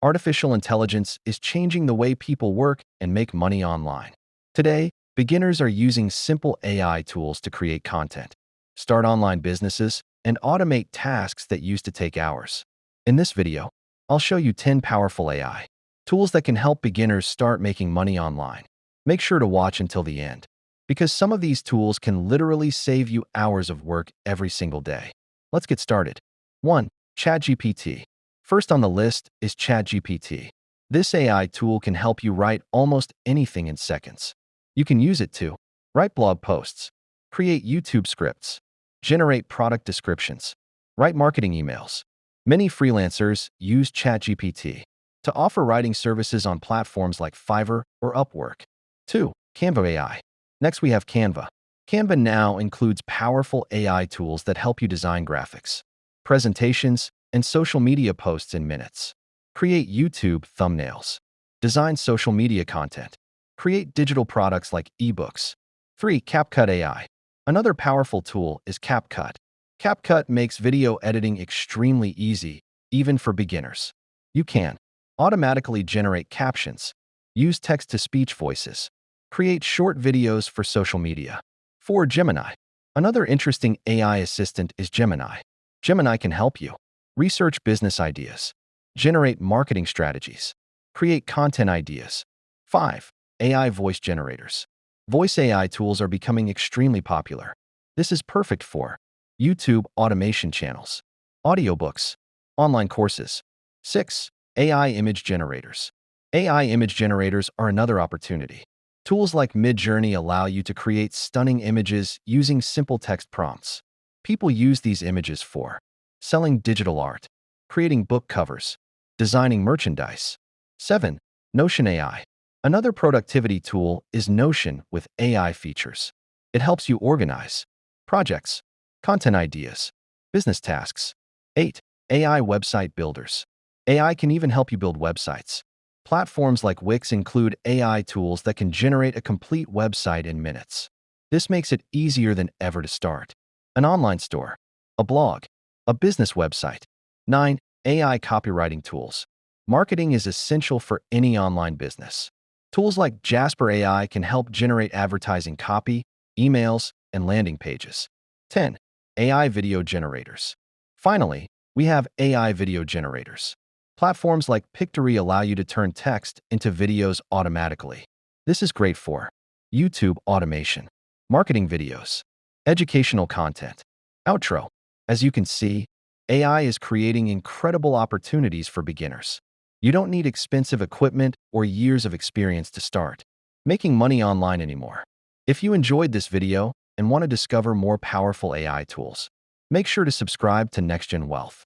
Artificial intelligence is changing the way people work and make money online. Today, beginners are using simple AI tools to create content, start online businesses, and automate tasks that used to take hours. In this video, I'll show you 10 powerful AI tools that can help beginners start making money online. Make sure to watch until the end, because some of these tools can literally save you hours of work every single day. Let's get started. 1. ChatGPT. First on the list is ChatGPT. This AI tool can help you write almost anything in seconds. You can use it to write blog posts, create YouTube scripts, generate product descriptions, write marketing emails. Many freelancers use ChatGPT to offer writing services on platforms like Fiverr or Upwork. 2. Canva AI. Next, we have Canva. Canva now includes powerful AI tools that help you design graphics, presentations, and social media posts in minutes. Create YouTube thumbnails, design social media content, create digital products like ebooks. 3. CapCut AI. Another powerful tool is CapCut. CapCut makes video editing extremely easy, even for beginners. You can automatically generate captions, use text-to-speech voices, create short videos for social media. 4. Gemini. Another interesting AI assistant is Gemini. Gemini can help you research business ideas, generate marketing strategies, create content ideas. 5. AI voice generators. Voice AI tools are becoming extremely popular. This is perfect for YouTube automation channels, audiobooks, online courses. 6. AI image generators. AI image generators are another opportunity. Tools like Midjourney allow you to create stunning images using simple text prompts. People use these images for selling digital art, creating book covers, designing merchandise. 7. Notion AI. Another productivity tool is Notion with AI features. It helps you organize projects, content ideas, business tasks. 8. AI website builders. AI can even help you build websites. Platforms like Wix include AI tools that can generate a complete website in minutes. This makes it easier than ever to start an online store, a blog, a business website. 9. AI copywriting tools. Marketing is essential for any online business. Tools like Jasper AI can help generate advertising copy, emails, and landing pages. 10. AI video generators. Finally, we have AI video generators. Platforms like Pictory allow you to turn text into videos automatically. This is great for YouTube automation, marketing videos, educational content. Outro. As you can see, AI is creating incredible opportunities for beginners. You don't need expensive equipment or years of experience to start making money online anymore. If you enjoyed this video and want to discover more powerful AI tools, make sure to subscribe to NextGen Wealth.